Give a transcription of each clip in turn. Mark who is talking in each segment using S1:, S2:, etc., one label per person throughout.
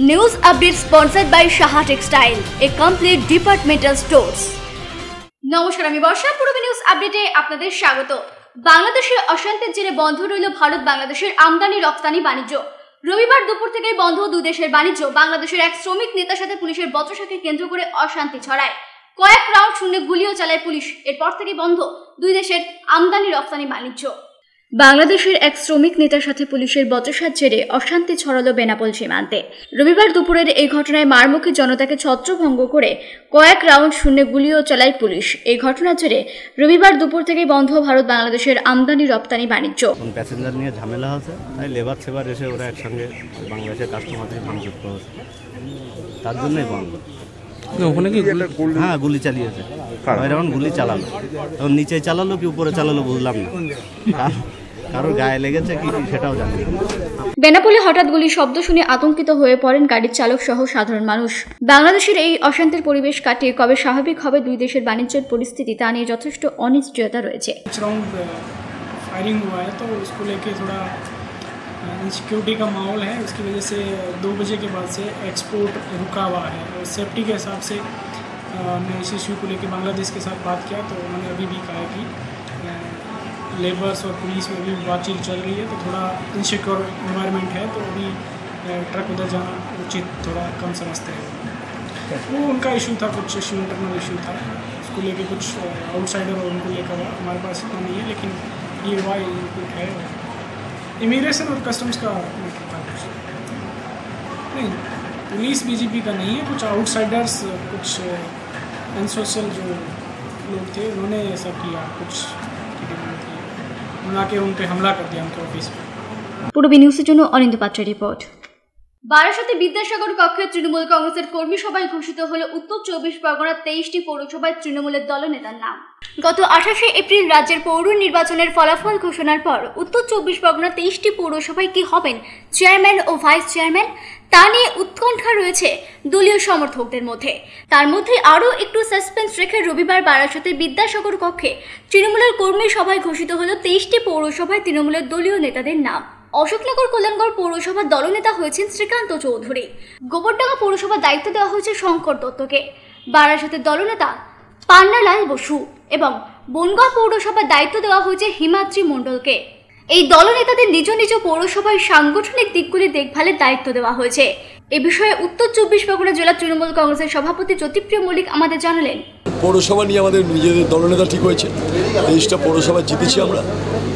S1: News update sponsored by Shaha Textile, a complete departmental stores. নমস্কার, আমি বর্ষা। পূর্ব news আপডেটে আপনাদের স্বাগত। বাংলাদেশের অশান্তির জেরে বন্ধ রইল ভারত বাংলাদেশের আমদানি রপ্তানি বাণিজ্য। রবিবার দুপুর থেকেই বন্ধ দুই দেশের বাণিজ্য। বাংলাদেশের এক শ্রমিক নেতার সাথে পুলিশের বচসাকে কেন্দ্র করে অশান্তি ছড়ায়। কয়েক রাউন্ড শূন্যে গুলিও চালায় পুলিশ। এরপর থেকেই বন্ধ দুই দেশের আমদানি রপ্তানি বাণিজ্য। বাংলাদেশের এক শ্রমিক নেতার সাথে পুলিশের বচসার জেরে অশান্তি ছড়ালো বেনাপোল সীমান্তে। রবিবার দুপুরের এই ঘটনায় মারমুখী জনতাকে ছত্রভঙ্গ করে কয়েক রাউন্ড শূন্যে গুলিও চালায় পুলিশ। এই ঘটনার জেরে রবিবার দুপুর থেকে বন্ধ ভারত বাংলাদেশের আমদানি রপ্তানি বাণিজ্য।
S2: প্যাসেঞ্জার নিয়ে ঝামেলা হচ্ছে, তাই লেবার সেবার এসে ওরা একসঙ্গে বাংলাদেশের কাস্টমারদের ভাঙচুর করেছে, তার জন্যই বন্ধ।
S3: ওখানে কি
S2: হ্যাঁ, গুলি চালিয়েছে। এখন গুলি চালালো, এখন নিচে চালালো কি উপরে চালালো বুঝলাম না, কারোর গায়ে লেগেছে কি সেটাও জানি না।
S1: বেনাপোলে হঠাৎ গুলির শব্দ শুনে আতঙ্কিত হয়ে পড়েন গাড়ির চালক সহ সাধারণ মানুষ। বাংলাদেশের এই অশান্তির পরিবেশ কাটিয়ে কবে স্বাভাবিক হবে দুই দেশের বাণিজ্যের পরিস্থিতি, তা নিয়ে যথেষ্ট অনিশ্চয়তা রয়েছে।
S4: फायरिंग हुआ है तो उसको लेके थोड़ा इनसिक्योरिटी का माहौल है, उसकी वजह से 2 बजे के बाद से एक्सपोर्ट रुका हुआ है। और सेफ्टी के हिसाब से हमने इस इशू को लेके बांग्लादेश के साथ बात किया, तो उन्होंने अभी भी कहा कि लेबर्स और पुलिस में भी बातचीत चल रही है, तो थोड़ा इनसिक्योर इन्वायरमेंट है, तो अभी ट्रक उधर जाना उचित थोड़ा कम समझते हैं। वो उनका इशू था, कुछ इशू इंटरनल इशू था, उसको लेके कुछ आउटसाइडर और उनको लेकर हुआ। हमारे पास इतना नहीं है, लेकिन ये हुआ इनपुट है। इमिग्रेशन और कस्टम्स का मैटर था कुछ नहीं, पुलिस बीजेपी का नहीं है, कुछ आउटसाइडर्स, कुछ अनसोशल जो लोग थे उन्होंने ऐसा किया, कुछ उन्होंने उन पे हमला कर दिया उनके ऑफिस में।
S1: পূর্বী নিউজের জন্য অনিন্দ পাত্রের রিপোর্ট। বারাসাতে বিদ্যাসাগর কক্ষে তৃণমূল কংগ্রেসের কর্মী সভায় ঘোষিত হল উত্তর 24 পরগনার 23টি পৌরসভায় তৃণমূলের দলনেতার নাম। গত 28শে এপ্রিল রাজ্যের পৌর নির্বাচনের ফলাফল ঘোষণার পর উত্তর 24 পরগনার 23টি পৌরসভায় কি হবেন চেয়ারম্যান ও ভাইস চেয়ারম্যান, তা নিয়ে উৎকণ্ঠা রয়েছে দলীয় সমর্থকদের মধ্যে। তার মধ্যে আরও একটু সাসপেন্স রেখে রবিবার বারাসাতে বিদ্যাসাগর কক্ষে তৃণমূলের কর্মী সভায় ঘোষিত হল 23টি পৌরসভায় তৃণমূলের দলীয় নেতাদের নাম। অশোকনগর কল্যাণগড় পৌরসভার দলনেতা হয়েছেন শ্রীকান্ত চৌধুরী। গোবরডাঙ্গা পৌরসভার দায়িত্ব দেওয়া হয়েছে শঙ্কর দত্তকে। বারাসাতের দলনেতা পান্নালাল বসু এবং বনগাঁ পৌরসভার দায়িত্ব দেওয়া হয়েছে হিমাদ্রি মণ্ডলকে। এই দলনেতাদের নিজ নিজ পৌরসভার সাংগঠনিক দিকগুলি দেখভালের দায়িত্ব দেওয়া হয়েছে। এ বিষয়ে উত্তর 24 পরগনা জেলা তৃণমূল কংগ্রেসের সভাপতি জ্যোতিপ্রিয় মল্লিক আমাদের জানালেন,
S5: পৌরসভা নিয়ে আমাদের নিজেদের দলনেতা ঠিক হয়েছে। 23টা পৌরসভা জিতেছি আমরা।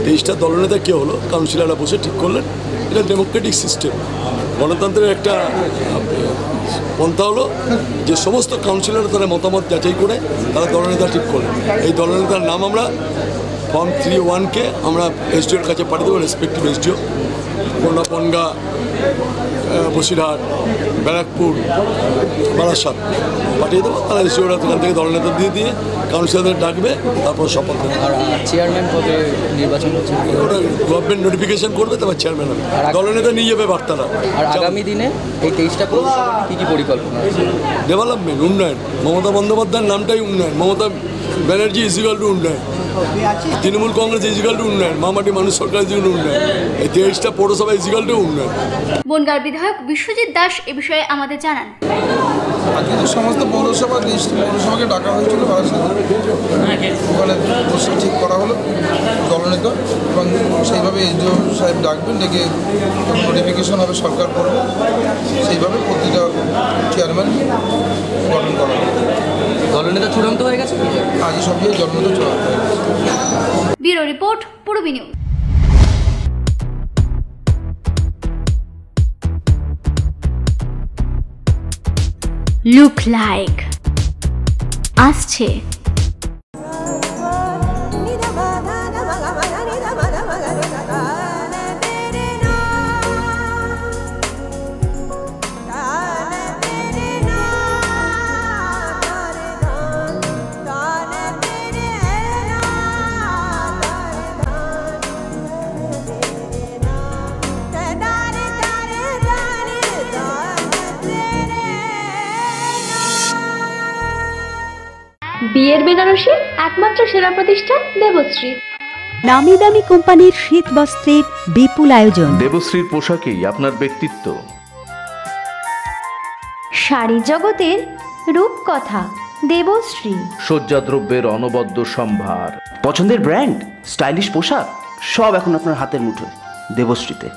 S5: 23টা দলনেতা কে হলো, কাউন্সিলররা বসে ঠিক করলেন। এটা ডেমোক্রেটিক সিস্টেম, গণতন্ত্রের একটা পন্থা হলো যে সমস্ত কাউন্সিলর তারা মতামত যাচাই করে তারা দলনেতা ঠিক করলেন। এই দলনেতার নাম আমরা ফর্ম 3-1-কে আমরা এসডিওর কাছে পাঠিয়ে দেবো, রেসপেক্টিভ এসডিও বনগাঁ, বসিরহাট, ব্যারাকপুর, বারাসাত পাঠিয়ে দেবো। তারা এসডিওরা সেখান থেকে দলনেতা দিয়ে কাউন্সিলরদের ডাকবে, তারপর শপথ দেবে।
S6: আর চেয়ারম্যান কবে নির্বাচন হচ্ছে
S5: ওটা গভর্নমেন্ট নোটিফিকেশন করবে, তারপর চেয়ারম্যান হবে, দলনেতা নিয়ে যাবে বার্তাটা।
S6: আর আগামী দিনে এই 23টা কী কী পরিকল্পনা?
S5: ডেভেলপমেন্ট, উন্নয়ন। মমতা বন্দ্যোপাধ্যায়ের নামটাই উন্নয়ন। মমতা ব্যানার্জি ইজিক্যাল টু উন্নয়ন, তৃণমূল কংগ্রেস ইজিক্যাল টু উন্নয়ন, মামাটি মানুষ সরকার ইজিক্যাল টু উন্নয়ন, এই 23টা পৌরসভা ইজিক্যাল টু উন্নয়ন।
S1: বনগাঁর বিধায়ক বিশ্বজিৎ দাস এ বিষয়ে আমাদের জানান,
S7: আজকে তো সমস্ত পৌরসভা 23টি পৌরসভাকে ডাকা হয়েছিল, ওখানে বসে ঠিক করা হলো দলনেতা, এবং সেইভাবে এসডিও সাহেব ডাকবেন, ডেকে নোটিফিকেশন হবে, সরকার করবে, সেইভাবে প্রতিটা চেয়ারম্যান গঠন করা হবে।
S6: দলনেতা চূড়ান্ত হয়ে গেছে,
S7: আজ সব দিয়ে দলনেতা চূড়ান্ত হয়ে গেছে।
S1: Bureau report, Purbi news. Look like আসছে
S8: বিয়ের বেনারসি একমাত্র সেরা প্রতিষ্ঠান দেবশ্রী।
S9: নামি দামি কোম্পানির শীত বস্ত্রের বিপুল আয়োজন।
S3: দেবশ্রীর পোশাকেই আপনার ব্যক্তিত্ব।
S8: শাড়ি জগতের রূপকথা দেবশ্রী।
S3: সজ্জাদ্রব্যের অনবদ্য সম্ভার,
S10: পছন্দের ব্র্যান্ড, স্টাইলিশ পোশাক সব এখন আপনার হাতের মুঠোয় দেবশ্রীতে।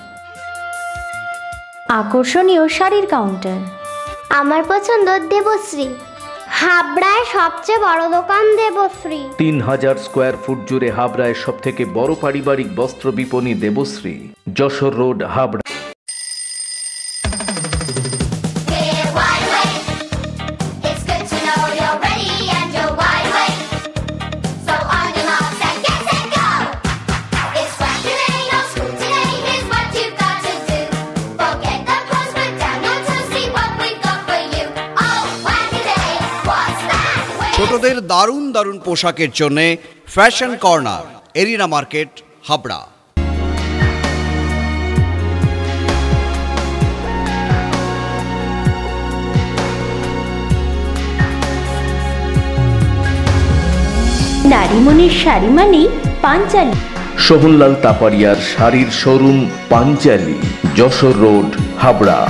S8: আকর্ষণীয় শাড়ির কাউন্টার।
S11: আমার পছন্দ দেবশ্রী। হাবড়ায় সবচেয়ে বড় দোকান দেবশ্রী।
S3: 3000 স্কোয়ার ফুট জুড়ে হাবড়ায় সব থেকে বড় পারিবারিক বস্ত্র বিপণী দেবশ্রী, যশোর রোড, হাবড়া।
S12: ছোটদের দারুণ দারুণ পোশাকের জন্য fashion corner, arena market, Habra.
S8: নারীমণির শাড়ি মানেই পাঞ্চালী।
S3: সোহনলাল তাপারিয়ার শাড়ির শোরুম পাঞ্চালী, যশোর রোড, হাবড়া।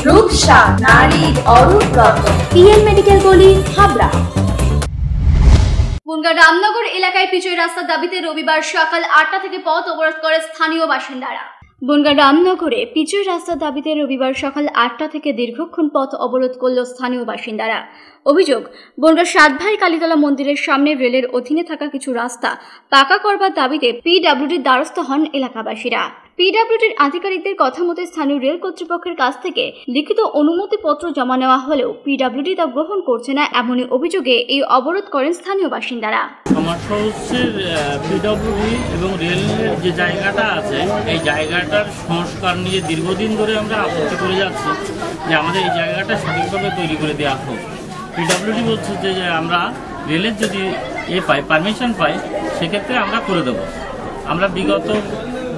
S8: রূপসা নারীর অরূপ রত্ন, পিএল মেডিকেল গলি, হাবড়া।
S1: বনগাঁ রামনগর এলাকায় পিচের রাস্তার দাবিতে রবিবার সকাল 8টা থেকে পথ অবরোধ করে স্থানীয় বাসিন্দারা। বনগাঁ রামনগরে পিচের রাস্তার দাবিতে রবিবার সকাল 8টা থেকে দীর্ঘক্ষণ পথ অবরোধ করল স্থানীয় বাসিন্দারা। অভিযোগ, বনগাঁ সাতভাই কালীতলা মন্দিরের সামনে রেলের অধীনে থাকা কিছু রাস্তা পাকা করবার দাবিতে পিডব্লিউডির দ্বারস্থ হন এলাকাবাসীরা। পিডব্লিউডির আধিকারিকদের কথা মতে স্থানীয় রেল কর্তৃপক্ষের কাছ থেকে লিখিত অনুমতিপত্র জমা নেওয়া হলেও পিডব্লিউডি তা গ্রহণ করছে না, এমনই অভিযোগে এই অবরোধ করেন স্থানীয় বাসিন্দারা।
S13: সমস্যা হচ্ছে পিডব্লিউডি এবং রেলের যে জায়গাটা আছে এই জায়গাটার সংস্কার নিয়ে দীর্ঘদিন ধরে আমরা আপত্তি করে যাচ্ছি যে আমাদের এই জায়গাটা সঠিকভাবে তৈরি করে দেওয়া হোক। পিডব্লিউডি বলছে যে আমরা রেলের যদি পারমিশন পাই সেক্ষেত্রে আমরা করে দেব। আমরা বিগত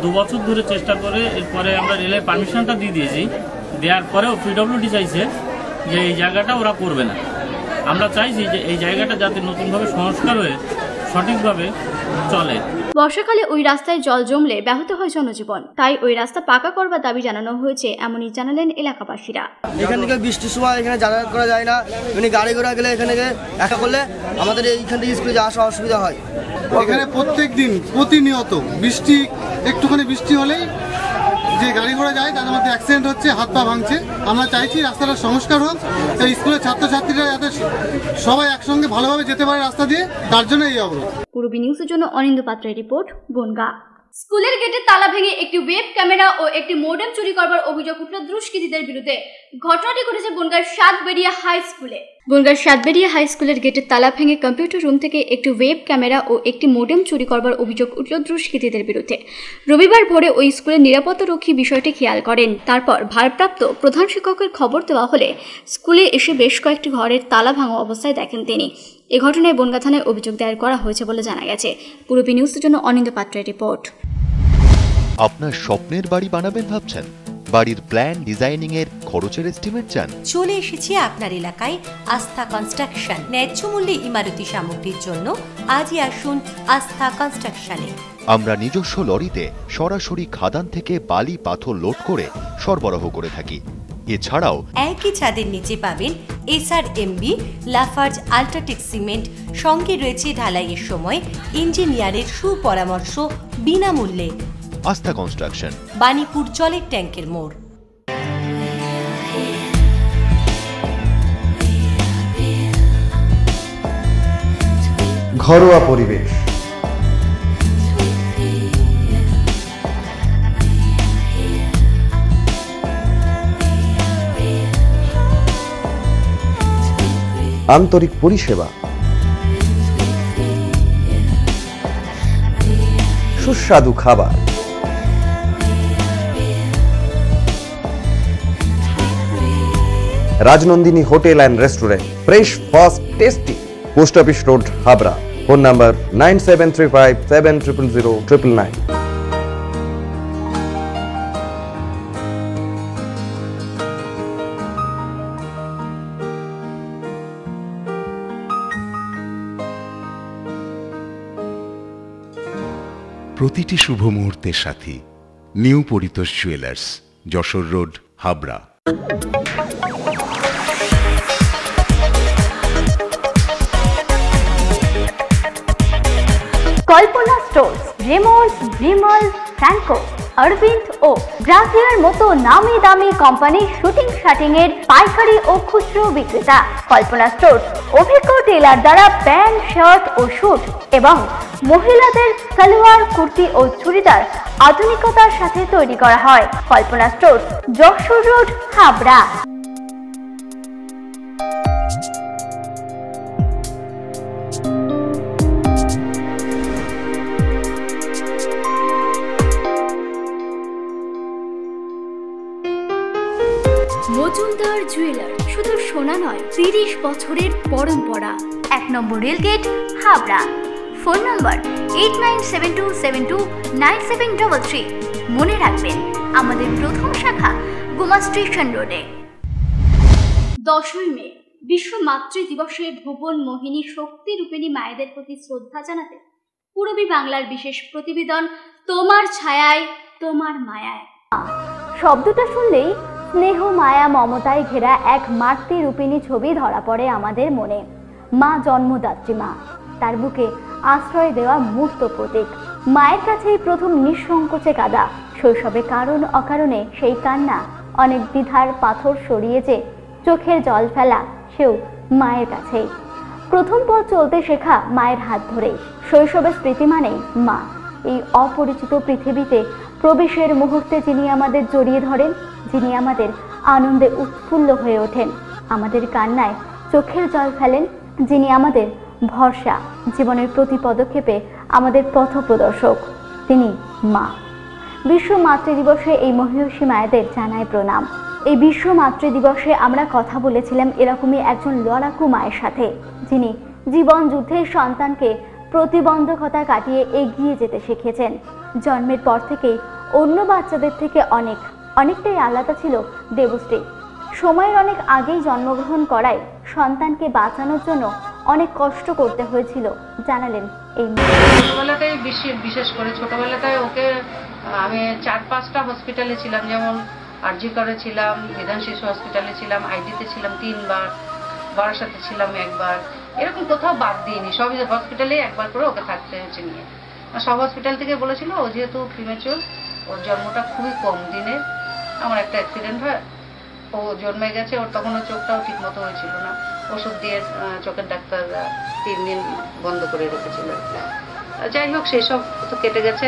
S13: 2 বছর ধরে চেষ্টা করে এরপরে আমরা রেলের পারমিশনটা দিয়ে দিয়েছি, দেওয়ার পরেও পিডব্লিউডি চাইছে যে এই জায়গাটা ওরা করবে না। আমরা চাইছি যে এই জায়গাটা যাতে নতুনভাবে সংস্কার হয়ে সঠিকভাবে চলে।
S1: বর্ষাকালে ওই রাস্তায় জল জমলে ব্যাহত হয় জনজীবন, তাই ওই রাস্তা পাকা করবার দাবি জানানো হয়েছে, এমনই জানালেন এলাকাবাসীরা।
S14: এখান থেকে বৃষ্টির সময় এখানে যাতায়াত করা যায় না, এমনি গাড়ি ঘোড়া গেলে এখানে একা করলে আমাদের এইখান থেকে স্কুলে যাওয়া আসা অসুবিধা হয়।
S15: এখানে প্রত্যেক দিন প্রতিনিয়ত বৃষ্টি, একটুখানি বৃষ্টি হলেই যে গাড়ি ঘোড়া যায় তাদের মধ্যে অ্যাক্সিডেন্ট হচ্ছে, হাত পা ভাঙছে। আমরা চাইছি রাস্তাটা সংস্কার হোক, এই স্কুলের ছাত্রছাত্রীরা যাতে সবাই একসঙ্গে ভালোভাবে যেতে পারে রাস্তা দিয়ে, তার জন্য এই অবরোধ।
S1: পূর্বী নিউজের জন্য অনিন্দ পাত্রের রিপোর্ট, বনগাঁ। স্কুলের গেটে তালা ভেঙে একটি ওয়েব ক্যামেরা ও একটি মোডেম চুরি করবার অভিযোগ উঠল দুষ্কৃতীদের বিরুদ্ধে। ঘটনাটি ঘটেছে বনগাঁর সাতবেড়িয়া হাই স্কুলে। বনগাঁর সাতবেড়িয়া হাই স্কুলের গেটের তালা ভেঙে কম্পিউটার রুম থেকে একটি ওয়েব ক্যামেরা ও একটি মোডেম চুরি করবার অভিযোগ উঠল দুষ্কৃতীদের বিরুদ্ধে। রবিবার ভোরে ওই স্কুলের নিরাপত্তারক্ষী বিষয়টি খেয়াল করেন। তারপর ভারপ্রাপ্ত প্রধান শিক্ষকের খবর দেওয়া হলে স্কুলে এসে বেশ কয়েকটি ঘরের তালা ভাঙা অবস্থায় দেখেন তিনি। এ ঘটনায় বনগাঁ থানায় অভিযোগ দায়ের করা হয়েছে বলে জানা গেছে। পূর্বী নিউজের জন্য অনিন্দ পাত্রের রিপোর্ট।
S16: আপনার স্বপ্নের বাড়ি বানাবেন ভাবছেন? বাড়ির প্ল্যান ডিজাইনিং এর খরচের এস্টিমেট চান?
S17: চলে এসেছি আপনার এলাকায় আস্থা কনস্ট্রাকশন। ন্যায্য মূল্যে ইমারতি সামগ্রীর জন্য আজই আসুন আস্থা কনস্ট্রাকশনে।
S16: আমরা নিজস্ব লরিতে সরাসরি খাদান থেকে বালি পাথর লোড করে সরবরাহ করে থাকি। এছাড়াও
S17: একই ছাদের নিচে পাবেন SRMB, লাফার্জ, আল্ট্রাটেক সিমেন্ট। সঙ্গে রয়েছে ঢালাইয়ের সময় ইঞ্জিনিয়ারের সুপরামর্শ বিনামূল্যে।
S16: আস্থা কনস্ট্রাকশন,
S17: বাণীপুর জলের ট্যাঙ্কের মোড়।
S18: ঘরোয়া পরিবেশ, আন্তরিক পরিষেবা, সুস্বাদু খাবার, Rajnandini hotel and restaurant, fresh, fast, tasty, post office road, Habra. Phone number 9735700999।
S19: প্রতিটি শুভ মুহূর্তের সাথী new Paritosh jewellers, Jessore road, Habra.
S1: Kalpana stores, Raymonds, Vimal, Franco, Arvind ও ব্রাজিয়ার মতো নামি দামি কোম্পানির শুটিং শাটিং এর পাইকারি ও খুচরো বিক্রেতা। কল্পনা স্টোর্স অভিজ্ঞ টেলার দ্বারা প্যান্ট, শার্ট ও স্যুট এবং মহিলাদের সালোয়ার, কুর্তি ও চুড়িদার আধুনিকতার সাথে তৈরি করা হয়। Kalpana stores, Jessore road, Habra. Majumdar jeweller, শুধু সোনা নয়, 30 বছরের পরম্পরা। 1 number rail gate, Habra. Phone number 8972729733। মনে রাখবেন, আমাদের প্রথম শাখা গোমা স্টেশন রোডে। 10ই মে বিশ্ব মাতৃ দিবসে ভুবন মোহিনী শক্তি রূপিণী মায়েদের প্রতি শ্রদ্ধা জানাতে পূরবী বাংলার বিশেষ প্রতিবেদন তোমার ছায়ায় তোমার মায়ায়। শব্দটা শুনলেই স্নেহ, মায়া, মমতায় ঘেরা এক মাতৃরূপিণী ছবি ধরা পড়ে আমাদের মনে। মা জন্মদাত্রী মা, তার বুকে আশ্রয় দেওয়া মূর্ত প্রতীক। মায়ের কাছেই প্রথম নিঃসংকোচে কাঁদা। শৈশবে কারণ অকারণে সেই কান্না, অনেক দ্বিধার পাথর সরিয়ে যে চোখের জল ফেলা, সেও মায়ের কাছেই। প্রথম পথ চলতে শেখা মায়ের হাত ধরেই। শৈশবের স্মৃতি মানেই মা। এই অপরিচিত পৃথিবীতে প্রবেশের মুহূর্তে যিনি আমাদের জড়িয়ে ধরেন, যিনি আমাদের আনন্দে উৎফুল্ল হয়ে ওঠেন, আমাদের কান্নায় চোখের জল ফেলেন, যিনি আমাদের ভরসা, জীবনের প্রতি পদক্ষেপে আমাদের পথপ্রদর্শক, তিনি মা। বিশ্ব মাতৃ দিবসে এই মহিষী মায়েদের জানায় প্রণাম। এই বিশ্ব মাতৃ দিবসে আমরা কথা বলেছিলাম এরকমই একজন লড়াকু মায়ের সাথে, যিনি জীবন যুদ্ধে সন্তানকে প্রতিবন্ধকতা কাটিয়ে এগিয়ে যেতে শিখেছেন। জন্মের পর থেকেই অন্য বাচ্চাদের থেকে অনেকটাই আলাদা ছিল দেবশ্রী। সময়ের অনেক আগেই জন্মগ্রহণ করায় সন্তানকে বাঁচানোর জন্য অনেক কষ্ট করতে হয়েছিল, জানালেন এই
S20: ছোটবেলাটাই বিশেষ করে ছোটবেলাটায় ওকে আমি 4-5টা হসপিটালে ছিলাম, যেমন আরজি করে ছিলাম, বিধান শিশু হসপিটালে ছিলাম, আইডিতে ছিলাম 3 বার, বারাসাতে ছিলাম 1 বার, এরকম কোথাও বাদ দিইনি। সব হসপিটালে 1 বার করে ওকে থাকতে হয়েছে নিয়ে। সব হসপিটাল থেকে বলেছিল ও যেহেতু প্রিমেচুর, ওর জন্মটা খুবই কম দিনে, আমার একটা অ্যাক্সিডেন্ট হয়, ও জন্মে গেছে, ওর তখনও চোখটাও ঠিক মতো হয়েছিল না, ওষুধ দিয়ে চোখের ডাক্তার 3 দিন বন্ধ করে রেখেছিল। যাই হোক, সেসব তো কেটে গেছে।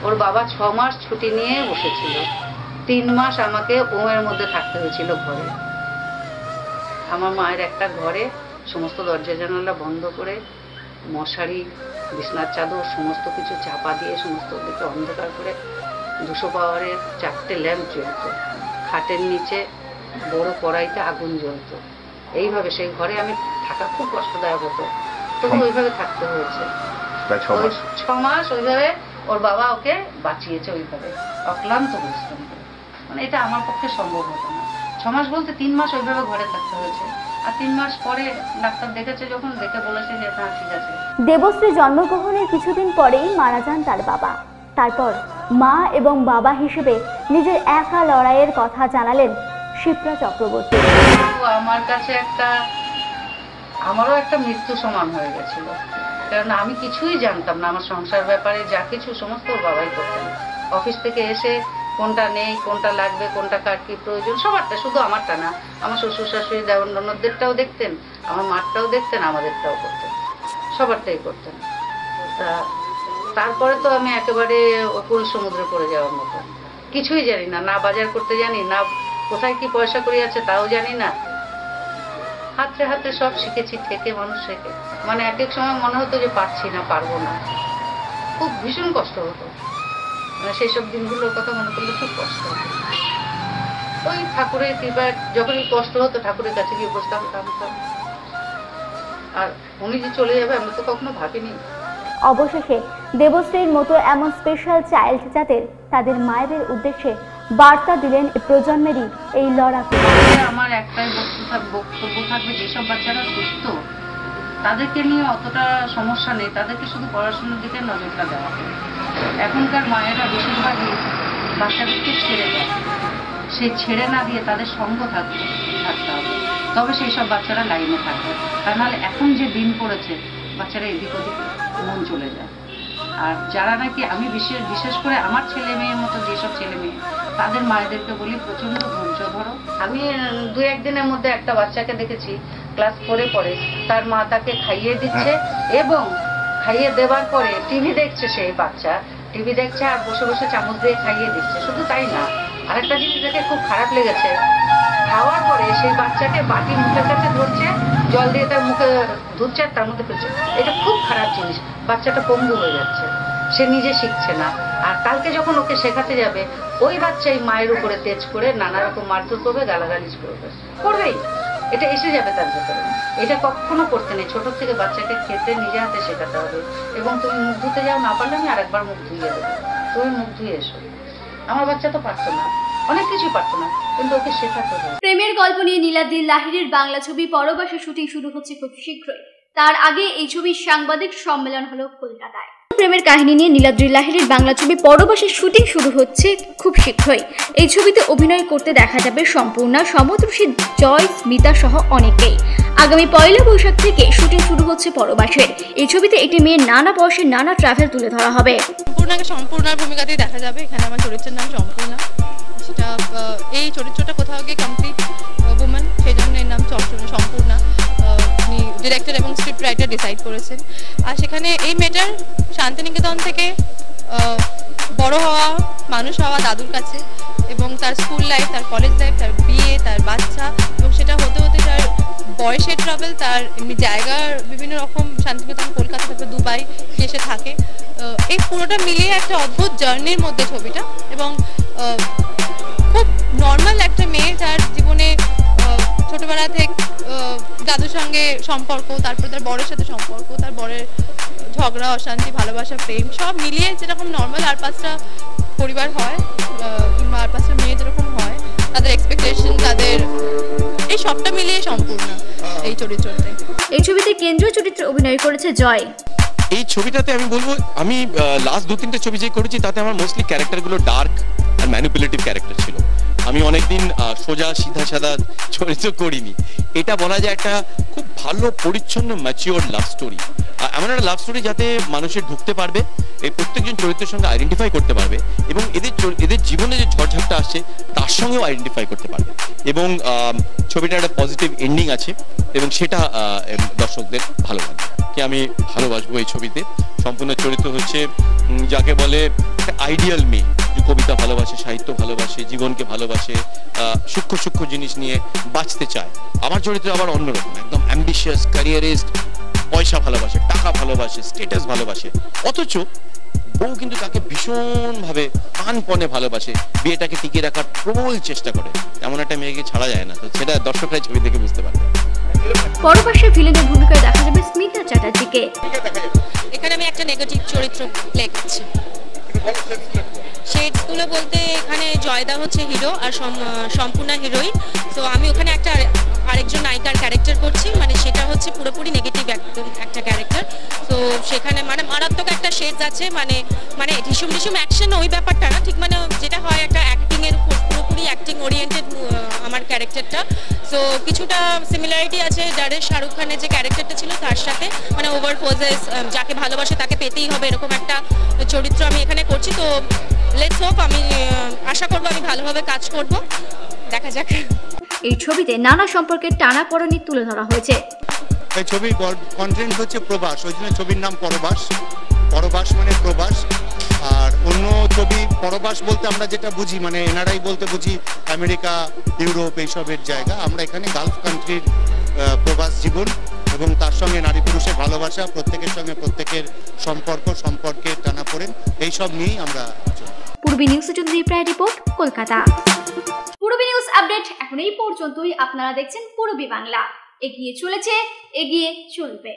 S20: ওর বাবা 6 মাস ছুটি নিয়ে বসেছিল, 3 মাস আমাকে ওমের মধ্যে থাকতে হয়েছিল ঘরে। আমার মায়ের একটা ঘরে সমস্ত দরজা জানালা বন্ধ করে, মশারি, বিছনার চাদর সমস্ত কিছু চাপা দিয়ে, সমস্ত দিকে অন্ধকার করে 200 পাওয়ারের 4টে ল্যাম্প জ্বলত, খাটের নিচে বড় কড়াইতে আগুন জ্বলত। এইভাবে সেই ঘরে আমি থাকা খুব কষ্টদায়ক হতো, তবু ওইভাবে থাকতে হয়েছে। 6 মাস ওইভাবে ওর বাবা ওকে বাঁচিয়েছে, ওইভাবে অক্লান্ত পরিশ্রম করে। মানে এটা আমার পক্ষে সম্ভব হতো না। 6 মাস বলতে 3 মাস ওইভাবে ঘরে থাকতে হয়েছে। আর 3 মাস পরে ডাক্তার দেখেছে, যখন দেখে বলেছে যে হ্যাঁ ঠিক আছে।
S1: দেবশ্রী জন্মগ্রহণের কিছুদিন পরেই মারা যান তার বাবা। তারপর মা এবং বাবা হিসেবে নিজের একা লড়াইয়ের কথা জানালেন শিপ্রা চক্রবর্তী।
S20: আমার কাছে আমারও একটা মৃত্যু সমান হয়ে গেছিল, কারণ আমি কিছুই জানতাম না। আমার সংসার ব্যাপারে যা কিছু সমস্ত ওর বাবাই করতেন। অফিস থেকে এসে কোনটা নেই, কোনটা লাগবে, কোনটা কার কি প্রয়োজন, সবারটা, শুধু আমারটা না, আমার শ্বশুর শাশুড়ি দেওর ননদদেরটাও দেখতেন, আমার মারটাও দেখতেন, আমাদেরটাও করতেন, সবারটাই করতেন। তারপরে তো আমি একেবারে অকুল সমুদ্রে পড়ে যাওয়ার মতো, কিছুই জানি না, না বাজার করতে জানি না, কোথায় কি পয়সা করি আছে তাও জানি না। হাতে হাতে সব শিখেছি, থেকে মানুষ শেখে। মানে এক এক সময় মনে হতো যে পারছি না, পারবো না, খুব ভীষণ কষ্ট হতো। মানে সেই সব দিনগুলোর কথা মনে করলে খুব কষ্ট হতো। ওই ঠাকুরের কৃপায় যখনই কষ্ট হতো ঠাকুরের কাছে গিয়ে বসতাম, কাঁদতাম, আর উনি যে চলে যাবে আমরা তো কখনো ভাবিনি।
S1: অবশেষে দেবশ্রীর মতো এমন স্পেশাল চাইল্ড জাতের তাদের মায়েদের উদ্দেশ্যে বার্তা দিলেন প্রজন্মেরই এই লড়াকু।
S20: আমার একটাই বক্তব্য থাকবে, যেসব বাচ্চারা সুস্থ তাদেরকে নিয়ে অতটা সমস্যা নেই, তাদেরকে শুধু পড়াশোনার দিকে নজরটা দেওয়া হবে। এখনকার মায়েরা বেশিরভাগই বাচ্চাদেরকে ছেড়ে দেয়, সেই ছেড়ে না দিয়ে তাদের সঙ্গ থাকতে হবে, তবে সেই সব বাচ্চারা লাইনে থাকবে। তা নাহলে এখন যে দিন পড়েছে বাচ্চারা এদিক ওদিক মন চলে যায়। আর যারা নাকি আমি বিশেষ করে আমার ছেলে মেয়ের মতো যেসব ছেলে মেয়ে তাদের মায়েদেরকে বলি প্রচণ্ড ধৈর্য ধরো। আমি 2-1 দিনের মধ্যে একটা বাচ্চাকে দেখেছি ক্লাস 4-এ পড়ে, তার মা তাকে খাইয়ে দিচ্ছে এবং খাইয়ে দেওয়ার পরে টিভি দেখছে, সেই বাচ্চা টিভি দেখছে আর বসে বসে চামচ দিয়ে খাইয়ে দিচ্ছে। শুধু তাই না, আরেকটা জিনিস দেখে খুব খারাপ লেগেছে, খাওয়ার পরে সেই বাচ্চাকে বাটি মুখের কাছে ধরছে, জল দিয়ে তার মুখে ধুচ্ছে আর তার মধ্যে ফেলছে। এটা খুব খারাপ জিনিস। বাচ্চাটা পঙ্গু হয়ে যাচ্ছে, সে নিজে শিখছে না। আর কালকে যখন ওকে শেখাতে যাবে ওই বাচ্চাই মায়ের উপরে তেজ করে নানা রকম মারধর করবে, গালাগালিজ করবেই। এটা এসে যাবে তার ভেতরে। এটা কখনো করতে নেই। ছোট থেকে বাচ্চাকে খেতে নিজে হাতে শেখাতে হবে। এবং তুমি মুখ ধুতে যাও, না পারলে আমি আরেকবার মুখ ধুইয়ে দেবো, তুমি মুখ ধুয়ে এসো। আমার বাচ্চা তো পারতো না, অনেক কিছুই পারতো না, কিন্তু ওকে শেখাতে হবে।
S1: প্রেমের গল্প নিয়ে নীলাদ্রি লাহিড়ীর বাংলা ছবি পরবাসে শুটিং শুরু হচ্ছে খুব শীঘ্রই। তার আগে এই ছবির সাংবাদিক সম্মেলন হলো কলকাতায়। প্রেমের কাহিনী নিয়ে নীলাদ্রি লাহিড়ীর বাংলা ছবি পরবাসে শুটিং শুরু হচ্ছে খুব শীঘ্রই। এই ছবিতে অভিনয় করতে দেখা যাবে সম্পূর্ণা, সমদ্রুষী, জয়, স্মিতা সহ অনেকেই। আগামী 1 বৈশাখ থেকে শুটিং শুরু হচ্ছে পরবাসের। এই ছবিতে একটি মেয়ের নানা বয়সের নানা ট্রাভেল তুলে ধরা হবে।
S21: সম্পূর্ণাকে সম্পূর্ণার ভূমিকাতেই দেখা যাবে। এখানে আমার চরিত্রের নাম সম্পূর্ণা। সেটা এই চরিত্রটা কোথাও গিয়ে কমপ্লিট ওম্যান, সেই জন্য এর নাম সম্পূর্ণা। উনি ডিরেক্টর এবং স্ক্রিপ্ট রাইটার ডিসাইড করেছেন। আর সেখানে এই মেয়েটার শান্তিনিকেতন থেকে বড় হওয়া, মানুষ হওয়া দাদুর কাছে, এবং তার স্কুল লাইফ, তার কলেজ লাইফ, তার বিয়ে, তার বাচ্চা, এবং সেটা হতে হতে তার বয়সের ট্রাভেল, তার এমনি জায়গার বিভিন্ন রকম, শান্তিনিকেতন, কলকাতা, তারপর দুবাই এসে থাকে। এই পুরোটা মিলিয়ে একটা অদ্ভুত জার্নির মধ্যে ছবিটা। এবং খুব নর্মাল একটা মেয়ে, যার জীবনে ছোটবেলা থেকে দাদুর সঙ্গে সম্পর্ক, তারপর তার বরের সাথে সম্পর্ক, তার বরের ঝগড়া, অশান্তি, ভালোবাসা, প্রেম, সব মিলিয়ে যেরকম নর্মাল আর 5টা পরিবার হয় কিংবা আর 5টা মেয়ে যেরকম হয়, তাদের এক্সপেকটেশন, তাদের এই সবটা মিলিয়ে সম্পূর্ণ এই চরিত্রতে।
S1: এই ছবিতে কেন্দ্রীয় চরিত্রে অভিনয় করেছে জয়।
S22: এই ছবিটাতে আমি বলবো, আমি লাস্ট 2-3টে ছবি যে করেছি তাতে আমার মোস্টলি ক্যারেক্টারগুলো ডার্ক আর ম্যানিপুলেটিভ ক্যারেক্টার ছিল। আমি অনেকদিন সোজা সিধা সাদা চরিত্র করিনি। এটা বলা যায় একটা খুব ভালো পরিচ্ছন্ন ম্যাচিওর লাভ স্টোরি। এমন একটা লাভ স্টোরি যাতে মানুষের ঢুকতে পারবে, এই প্রত্যেকজন চরিত্রের সঙ্গে আইডেন্টিফাই করতে পারবে, এবং এদের জীবনে যে ঝড়ঝাপটা আসছে তার সঙ্গেও আইডেন্টিফাই করতে পারবে। এবং ছবিটার একটা পজিটিভ এন্ডিং আছে, এবং সেটা দর্শকদের ভালো লাগবে। কি আমি ভালোবাসবো এই ছবিতে। সম্পূর্ণ চরিত্র হচ্ছে যাকে বলে একটা আইডিয়াল মেয়ে, যে কবিতা ভালোবাসে, সাহিত্য ভালোবাসে, জীবনকে ভালোবাসে, সূক্ষ্ম সূক্ষ্ম জিনিস নিয়ে বাঁচতে চায়। আমার চরিত্র আবার অন্যরকম, একদম অ্যাম্বিশিয়াস, ক্যারিয়ারিস্ট, পয়সা ভালোবাসে, টাকা ভালোবাসে, স্ট্যাটাস ভালোবাসে, অথচ বউ কিন্তু তাকে ভীষণভাবে প্রাণপণে ভালোবাসে, বিয়েটাকে টিকিয়ে রাখার প্রবল চেষ্টা করে। এমন একটা মেয়েকে ছাড়া যায় না। তো সেটা দর্শকরাই ছবি দেখে বুঝতে পারবে।
S1: পরবাসে ভিলেনের ভূমিকায় দেখা যাবে স্মিতা চ্যাটার্জিকে।
S21: এখানে আমি একটা নেগেটিভ চরিত্র প্লে করছি। শেডসগুলো বলতে এখানে জয়দা হচ্ছে হিরো আর সম্পূর্ণা হিরোইন। তো আমি ওখানে আরেকজন নায়িকার ক্যারেক্টার করছি, মানে সেটা হচ্ছে পুরোপুরি নেগেটিভ একদম একটা ক্যারেক্টার। তো সেখানে মানে মারাত্মক একটা শেডস আছে, মানে ঢিসুম ঢিসুম অ্যাকশন ওই ব্যাপারটা না, ঠিক মানে যেটা হয় একটা অ্যাক্টিংয়ের উপর, পুরোপুরি অ্যাক্টিং ওরিয়েন্টেড আমার ক্যারেক্টারটা। সো কিছুটা সিমিলারিটি আছে যাদের শাহরুখ খানের যে ক্যারেক্টারটা ছিল তার সাথে, মানে ওভার পোজেস, যাকে ভালোবাসে তাকে পেতেই হবে, এরকম একটা চরিত্র আমি এখানে করছি। তো লেটস হোপ, আমি আশা করবো আমি ভালোভাবে কাজ করব, দেখা যাক।
S1: এই ছবিতে নানা সম্পর্কের টানাপোড়েন তুলে ধরা হয়েছে।
S22: এই ছবির কন্টেন্ট হচ্ছে প্রবাস, ওই জন্য ছবির নাম পরবাস। পরবাস মানে প্রবাস। আর অন্য ছবি পরবাস বলতে আমরা যেটা বুঝি, মানে এনআরআই বলতে বুঝি আমেরিকা, ইউরোপ, এইসবের জায়গা। আমরা এখানে গালফ কান্ট্রির প্রবাস জীবন এবং তার সঙ্গে নারী পুরুষের ভালোবাসা, প্রত্যেকের সঙ্গে প্রত্যেকের সম্পর্কের টানাপোড়েন, এইসব নিয়েই আমরা।
S1: পূর্বী নিউজের জন্য প্রায় রিপোর্ট, কলকাতা। পূর্বী নিউজ আপডেট এখন এই পর্যন্তই। আপনারা দেখছেন পূর্বী বাংলা। এগিয়ে চলেছে, এগিয়ে চলবে।